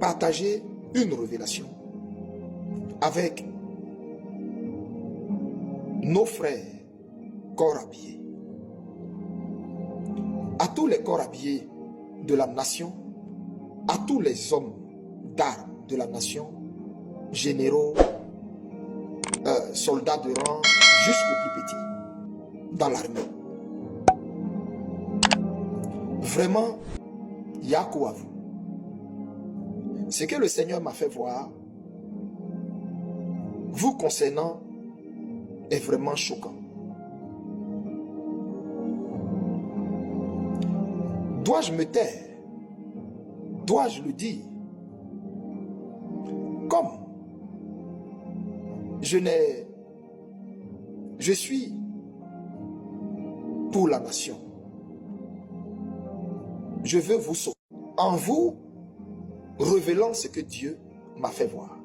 partager une révélation avec nos frères corps habillés. À tous les corps habillés de la nation, à tous les hommes d'armes de la nation, généraux, soldats de rang, jusqu'aux plus petits, dans l'armée. Vraiment, Yako à vous. Ce que le Seigneur m'a fait voir, vous concernant, est vraiment choquant. Dois-je me taire? Dois-je le dire? Comme je suis pour la nation. Je veux vous sauver en vous révélant ce que Dieu m'a fait voir.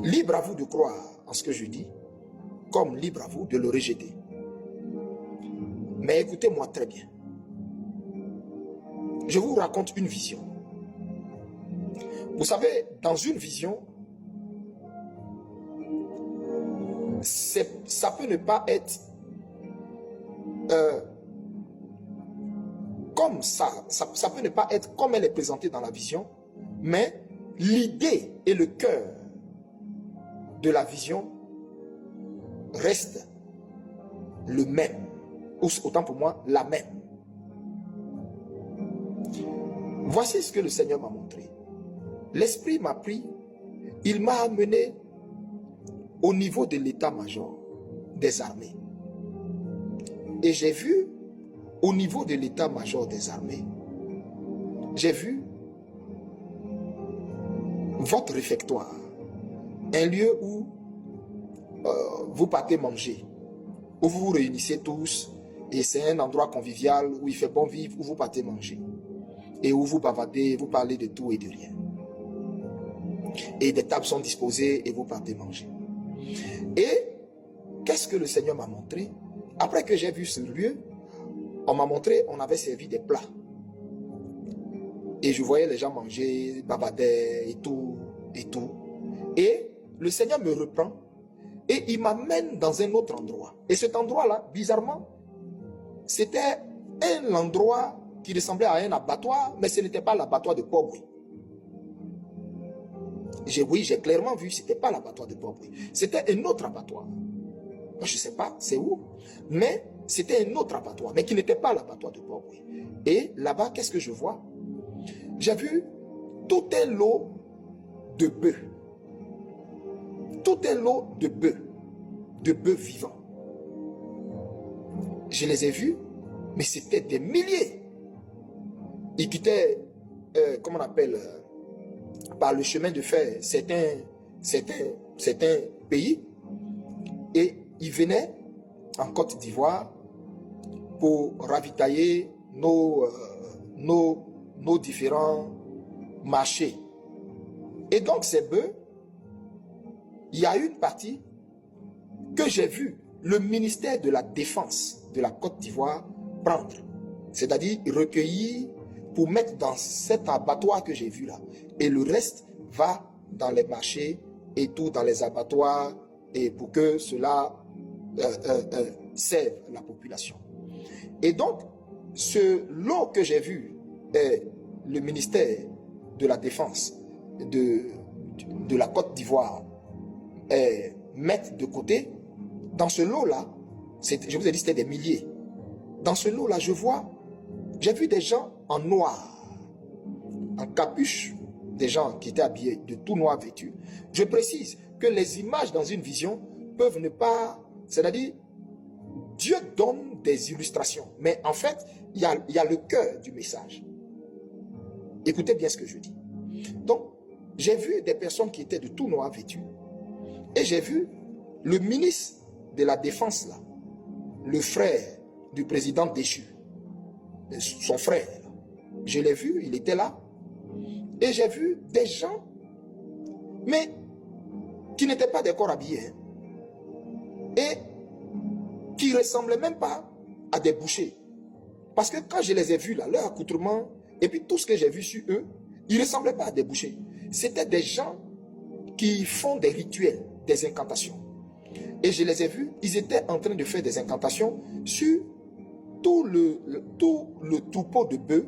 Libre à vous de croire en ce que je dis, comme libre à vous de le rejeter. Mais écoutez-moi très bien. Je vous raconte une vision. Vous savez, dans une vision, ça peut ne pas être comme ça peut ne pas être comme elle est présentée dans la vision, mais l'idée et le cœur de la vision restent le même, ou autant pour moi, la même. Voici ce que le Seigneur m'a montré. L'Esprit m'a pris, il m'a amené au niveau de l'état-major des armées. Et j'ai vu, au niveau de l'état-major des armées, j'ai vu votre réfectoire, un lieu où vous partez manger, où vous vous réunissez tous, et c'est un endroit convivial où il fait bon vivre, où vous partez manger, et où vous bavardez, vous parlez de tout et de rien. Et des tables sont disposées et vous partez manger. Et qu'est-ce que le Seigneur m'a montré? Après que j'ai vu ce lieu, on m'a montré, on avait servi des plats. Et je voyais les gens manger, bavarder et tout, et tout. Et le Seigneur me reprend et il m'amène dans un autre endroit. Et cet endroit-là, bizarrement, c'était un endroit qui ressemblait à un abattoir, mais ce n'était pas l'abattoir de Port-Bouilly. Oui, j'ai clairement vu, ce n'était pas l'abattoir de Port-Bouilly. C'était un autre abattoir. Je ne sais pas c'est où, mais c'était un autre abattoir, mais qui n'était pas l'abattoir de Port-Bouilly. Et là-bas, qu'est-ce que je vois? J'ai vu tout un lot de bœufs. Tout un lot de bœufs vivants. Je les ai vus, mais c'était des milliers. Ils quittaient, comment on appelle, par le chemin de fer, certains pays, et ils venaient en Côte d'Ivoire pour ravitailler nos différents marchés. Et donc ces bœufs, il y a une partie que j'ai vu le ministère de la Défense de la Côte d'Ivoire prendre. C'est-à-dire recueillir pour mettre dans cet abattoir que j'ai vu là. Et le reste va dans les marchés et tout dans les abattoirs et pour que cela serve la population. Et donc, ce lot que j'ai vu, le ministère de la Défense de la Côte d'Ivoire mettre de côté, dans ce lot-là, je vous ai dit c'était des milliers. Dans ce lot-là, j'ai vu des gens en noir, en capuche, des gens qui étaient habillés de tout noir vêtus. Je précise que les images dans une vision peuvent ne pas, c'est-à-dire, Dieu donne des illustrations, mais en fait, il y a le cœur du message. Écoutez bien ce que je dis. Donc, j'ai vu des personnes qui étaient de tout noir vêtues, et j'ai vu le ministre de la Défense, là, le frère du président déchu, son frère. Je l'ai vu, il était là. Et j'ai vu des gens, mais qui n'étaient pas des corps habillés. Et qui ne ressemblaient même pas à des bouchers. Parce que quand je les ai vus là, leur accoutrement, et puis tout ce que j'ai vu sur eux, Ils ne ressemblaient pas à des bouchers. C'était des gens qui font des rituels, des incantations. Et je les ai vus, ils étaient en train de faire des incantations sur tout le troupeau de bœufs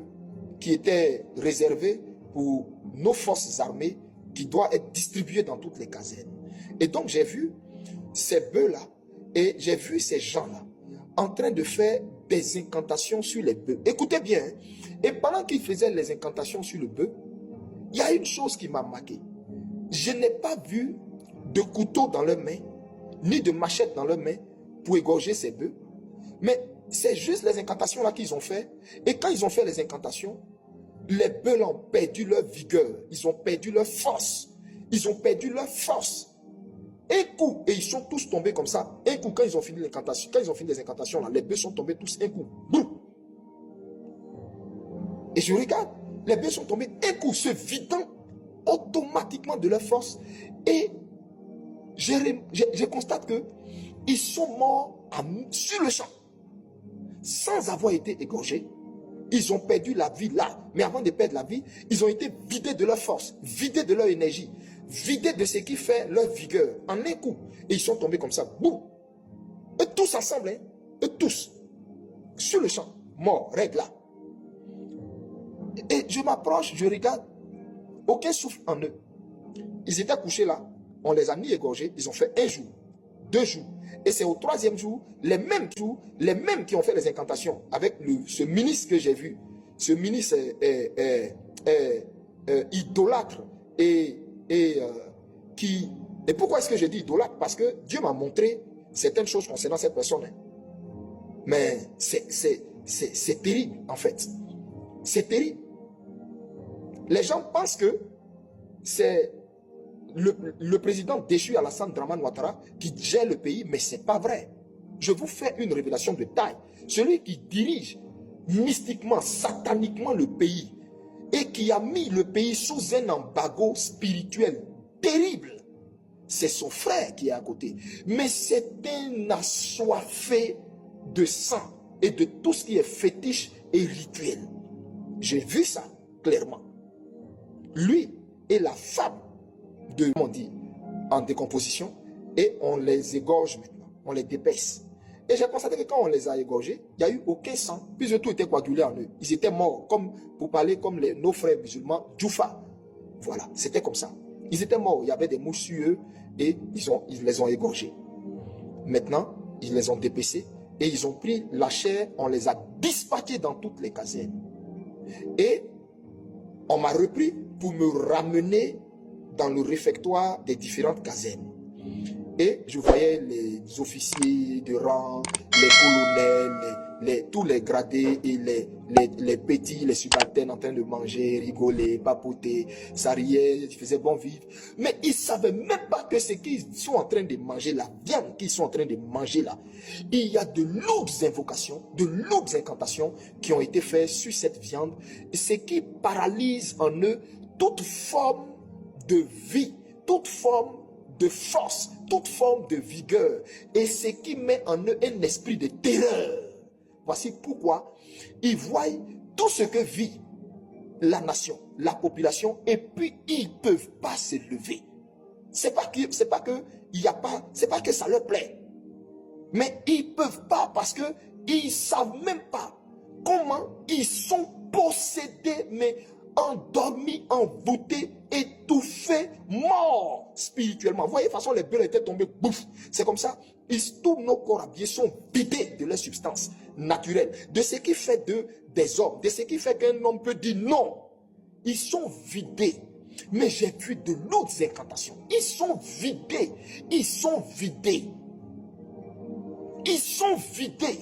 qui était réservé pour nos forces armées, qui doit être distribué dans toutes les casernes. Et donc j'ai vu ces bœufs-là, et j'ai vu ces gens-là en train de faire des incantations sur les bœufs. Écoutez bien, et pendant qu'ils faisaient les incantations sur le bœuf, il y a une chose qui m'a marqué. Je n'ai pas vu de couteau dans leurs mains, ni de machette dans leurs mains pour égorger ces bœufs. Mais c'est juste les incantations là qu'ils ont fait. Et quand ils ont fait les incantations, les bœufs ont perdu leur vigueur. Ils ont perdu leur force. Ils ont perdu leur force. Un coup, et ils sont tous tombés comme ça. Un coup, quand ils ont fini l'incantation, quand ils ont fini les incantations là, les bœufs sont tombés tous un coup. Boum. Et je regarde, les bœufs sont tombés un coup, se vidant automatiquement de leur force. Et je constate que ils sont morts sur le champ, sans avoir été égorgés. Ils ont perdu la vie là. Mais avant de perdre la vie, ils ont été vidés de leur force, vidés de leur énergie, vidés de ce qui fait leur vigueur en un coup. Et ils sont tombés comme ça. Boum. Eux tous ensemble, hein? Eux tous, sur le champ, morts, règle là. Et je m'approche, je regarde, aucun souffle en eux. Ils étaient couchés là, on les a mis égorgés, ils ont fait 1 jour, 2 jours. Et c'est au 3e jour, les mêmes qui ont fait les incantations avec ce ministre que j'ai vu. Ce ministre idolâtre et pourquoi est-ce que je dis idolâtre? Parce que Dieu m'a montré certaines choses concernant cette personne. Hein. Mais c'est terrible en fait. C'est terrible. Les gens pensent que c'est le président déchu Alassane Dramane Ouattara qui gère le pays, mais ce n'est pas vrai. Je vous fais une révélation de taille. Celui qui dirige mystiquement, sataniquement le pays et qui a mis le pays sous un embargo spirituel terrible, c'est son frère qui est à côté. Mais c'est un assoiffé de sang et de tout ce qui est fétiche et rituel. J'ai vu ça clairement. Lui et la femme de, on dit, en décomposition, et on les égorge maintenant, on les dépaisse. Et j'ai constaté que quand on les a égorgés, il n'y a eu aucun sang, puisque tout était coagulé en eux. Ils étaient morts, comme pour parler comme nos frères musulmans, Djoufa. Voilà, c'était comme ça. Ils étaient morts, il y avait des mouches sur eux, et ils les ont égorgés. Maintenant, ils les ont dépecés, et ils ont pris la chair, on les a dispatchés dans toutes les casernes. Et on m'a repris pour me ramener dans le réfectoire des différentes casernes. Et je voyais les officiers de rang, les colonels, tous les gradés et les petits, les subalternes en train de manger, rigoler, papoter, ça riait, ils faisaient bon vivre. Mais ils ne savaient même pas que ce qu'ils sont en train de manger, la viande qu'ils sont en train de manger là, il y a de lourdes invocations, de lourdes incantations qui ont été faites sur cette viande, ce qui paralyse en eux toute forme de vie, toute forme de force, toute forme de vigueur, et ce qui met en eux un esprit de terreur. Voici pourquoi ils voient tout ce que vit la nation, la population, et puis ils ne peuvent pas se lever. C'est pas que ça leur plaît, mais ils ne peuvent pas parce que ils ne savent même pas comment ils sont possédés, mais endormis, envoûtés, étouffés, morts spirituellement. Vous voyez, de toute façon, les bœufs étaient tombés, bouf. C'est comme ça. Tous nos corps habillés sont vidés de leur substance naturelle, de ce qui fait d'eux des hommes, de ce qui fait qu'un homme peut dire non. Ils sont vidés. Mais j'ai vu de lourdes incantations. Ils sont vidés. Ils sont vidés. Ils sont vidés.